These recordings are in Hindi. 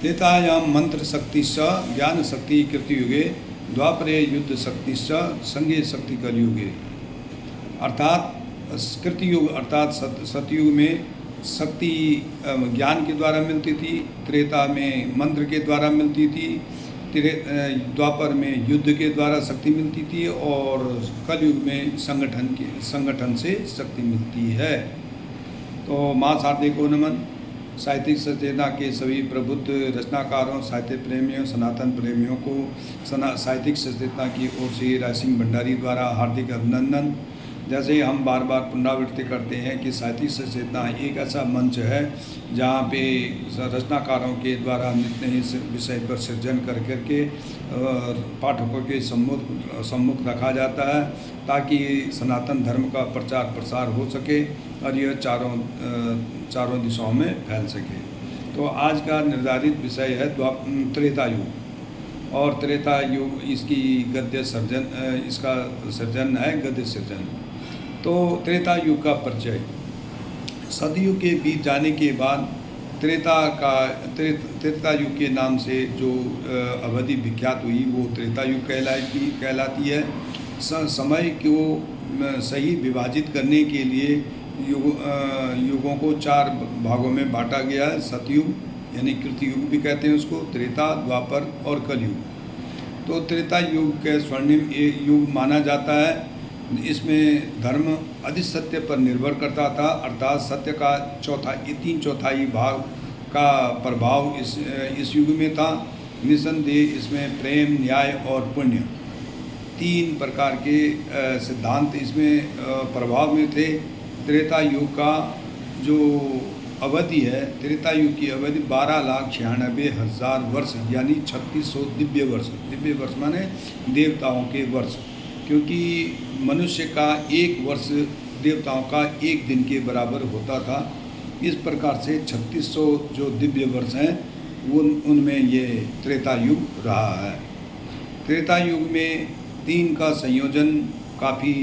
त्रेतायां मंत्र शक्ति स ज्ञान शक्ति कृतयुगे द्वापरे युद्ध शक्ति स संज्ञे शक्ति कलयुगे। अर्थात कृतयुग अर्थात सतयुग में शक्ति ज्ञान के द्वारा मिलती थी, त्रेता में मंत्र के द्वारा मिलती थी, द्वापर में युद्ध के द्वारा शक्ति मिलती थी और कलयुग में संगठन से शक्ति मिलती है। तो माँ शारदे को नमन। साहित्यिक सचेतना के सभी प्रबुद्ध रचनाकारों, साहित्य प्रेमियों, सनातन प्रेमियों को साहित्यिक सचेतना की ओर से राय सिंह भंडारी द्वारा हार्दिक अभिनंदन। जैसे हम बार बार पुनरावृत्ति करते हैं कि साहित्यिक सचेतना एक ऐसा मंच है जहाँ पे रचनाकारों के द्वारा नित्य नए विषय पर सृजन करके पाठकों के सम्मुख रखा जाता है ताकि सनातन धर्म का प्रचार प्रसार हो सके और यह चारों दिशाओं में फैल सके। तो आज का निर्धारित विषय है त्रेता युग और त्रेता युग इसकी गद्य सर्जन इसका सर्जन है गद्य सर्जन। तो त्रेता युग का परिचय। सतयुग के बीत जाने के बाद त्रेता युग के नाम से जो अवधि विख्यात हुई वो त्रेता युग कहलाती है। समय को सही विभाजित करने के लिए युगों को 4 भागों में बांटा गया है। सतयुग यानी कृतयुग भी कहते हैं उसको, त्रेता, द्वापर और कलयुग। तो त्रेता युग के स्वर्णिम युग माना जाता है। इसमें धर्म अधिक सत्य पर निर्भर करता था, अर्थात सत्य का 3/4 भाग का प्रभाव इस युग में था। निसंदेह इसमें प्रेम, न्याय और पुण्य 3 प्रकार के सिद्धांत इसमें प्रभाव में थे। त्रेता युग का जो अवधि है, त्रेता युग की अवधि 12,96,000 वर्ष यानी 3600 दिव्य वर्ष। दिव्य वर्ष माने देवताओं के वर्ष, क्योंकि मनुष्य का 1 वर्ष देवताओं का 1 दिन के बराबर होता था। इस प्रकार से 3600 जो दिव्य वर्ष हैं उनमें ये त्रेता युग रहा है। त्रेता युग में 3 का संयोजन काफ़ी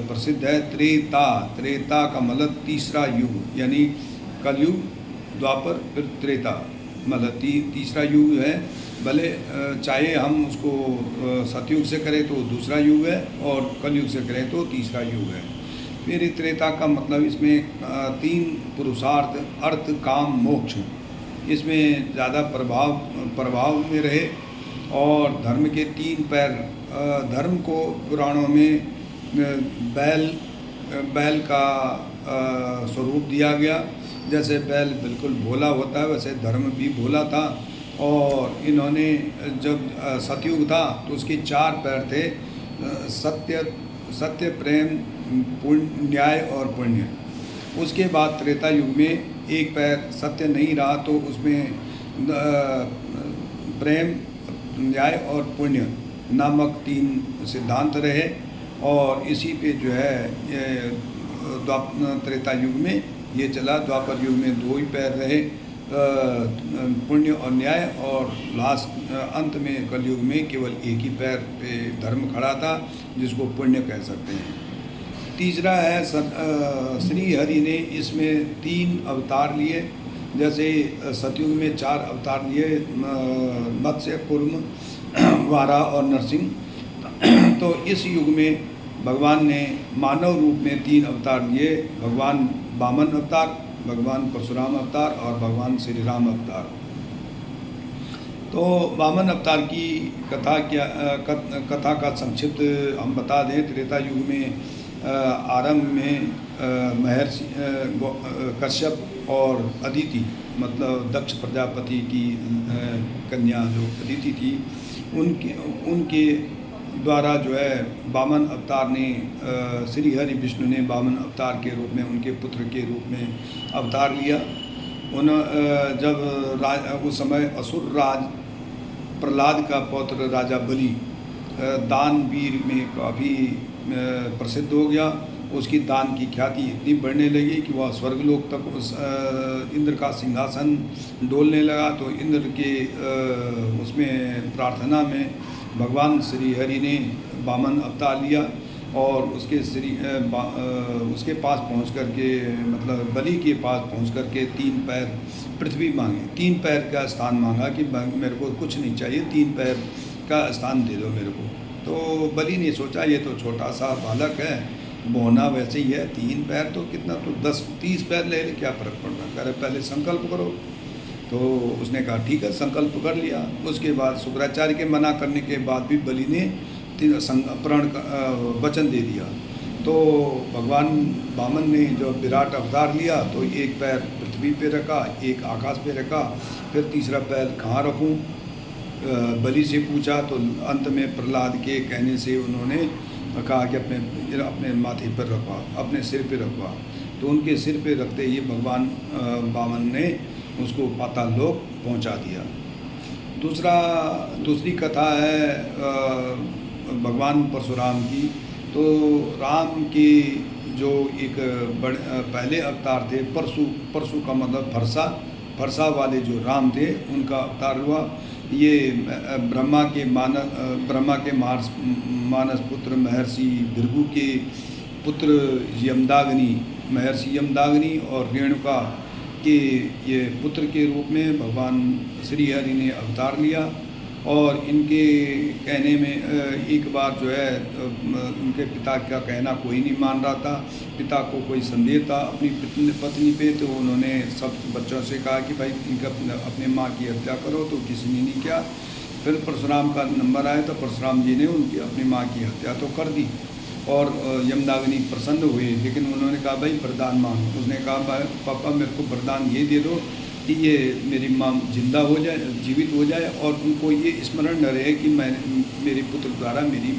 प्रसिद्ध है। त्रेता का मतलब तीसरा युग यानी कलयुग, द्वापर, फिर त्रेता, मतलब तीसरा युग है। भले चाहे हम उसको सतयुग से करें तो दूसरा युग है और कलयुग से करें तो तीसरा युग है। फिर त्रेता का मतलब इसमें 3 पुरुषार्थ, अर्थ, काम, मोक्ष, इसमें ज़्यादा प्रभाव में रहे। और धर्म के 3 पैर, धर्म को पुराणों में बैल का स्वरूप दिया गया। जैसे बैल बिल्कुल भोला होता है वैसे धर्म भी भोला था। और इन्होंने जब सतयुग था तो उसके 4 पैर थे, सत्य, प्रेम, न्याय और पुण्य। उसके बाद त्रेता युग में 1 पैर सत्य नहीं रहा तो उसमें प्रेम, न्याय और पुण्य नामक 3 सिद्धांत रहे। और इसी पे जो है त्रेता युग में ये चला। द्वापर युग में 2 ही पैर रहे, पुण्य और न्याय, और अंत में कलयुग में केवल 1 ही पैर पे धर्म खड़ा था जिसको पुण्य कह सकते हैं। तीसरा है श्री हरि ने इसमें 3 अवतार लिए। जैसे सतयुग में 4 अवतार लिए, मत्स्य, कूर्म, वाराह और नरसिंह। तो इस युग में भगवान ने मानव रूप में 3 अवतार लिए, भगवान वामन अवतार, भगवान परशुराम अवतार और भगवान श्री राम अवतार। तो वामन अवतार की कथा का संक्षिप्त हम बता दें। त्रेता युग में आरंभ में महर्षि कश्यप और अदिति, मतलब दक्ष प्रजापति की कन्या जो अदिति थी, उनके द्वारा जो है वामन अवतार ने श्री हरि विष्णु ने वामन अवतार के रूप में उनके पुत्र के रूप में अवतार लिया। जब उस समय असुर राज प्रहलाद का पौत्र राजा बलि दानवीर में काफ़ी प्रसिद्ध हो गया। उसकी दान की ख्याति इतनी बढ़ने लगी कि वह स्वर्गलोक तक उस इंद्र का सिंहासन डोलने लगा। तो इंद्र के उसमें प्रार्थना में भगवान श्री हरि ने वामन अवतार लिया और उसके पास पहुंच करके, मतलब बलि के पास पहुंच करके 3 पैर पृथ्वी मांगे, 3 पैर का स्थान मांगा कि मेरे को कुछ नहीं चाहिए, 3 पैर का स्थान दे दो मेरे को। तो बलि ने सोचा ये तो छोटा सा बालक है, बोना वैसे ही है, 3 पैर तो कितना, तो 10-30 पैर ले ले, क्या फ़र्क पड़ रहा है, कह रहे पहले संकल्प करो। तो उसने कहा ठीक है, संकल्प कर लिया। उसके बाद शुक्राचार्य के मना करने के बाद भी बलि ने प्रण वचन दे दिया। तो भगवान वामन ने जब विराट अवतार लिया तो एक पैर पृथ्वी पे रखा, एक आकाश पे रखा, फिर तीसरा पैर कहाँ रखूं, बलि से पूछा। तो अंत में प्रहलाद के कहने से उन्होंने कहा कि अपने माथे पर रखवा, अपने सिर पे रखवा। तो उनके सिर पे रखते ही भगवान वामन ने उसको पाताल लोक पहुंचा दिया। दूसरी कथा है भगवान परशुराम की। तो राम के जो एक पहले अवतार थे, परशु का मतलब फरसा वाले जो राम थे, उनका अवतार हुआ। ये ब्रह्मा के मानस पुत्र महर्षि भृगु के पुत्र महर्षि यमदाग्नि और रेणुका के ये पुत्र के रूप में भगवान श्री हरि ने अवतार लिया। और इनके कहने में एक बार जो है उनके पिता का कहना कोई नहीं मान रहा था, पिता को कोई संदेह था अपनी पत्नी पे। तो उन्होंने सब बच्चों से कहा कि भाई इनका अपने माँ की हत्या करो, तो किसी ने नहीं किया। फिर परशुराम का नंबर आया तो परशुराम जी ने उनकी अपनी माँ की हत्या तो कर दी। और यमदाग्नि प्रसन्न हुए, लेकिन उन्होंने कहा भाई वरदान मांग। उसने कहा पापा मेरे को वरदान ये दे दो कि ये मेरी माँ जिंदा हो जाए, जीवित हो जाए, और उनको ये स्मरण न रहे कि मेरे पुत्र द्वारा मेरी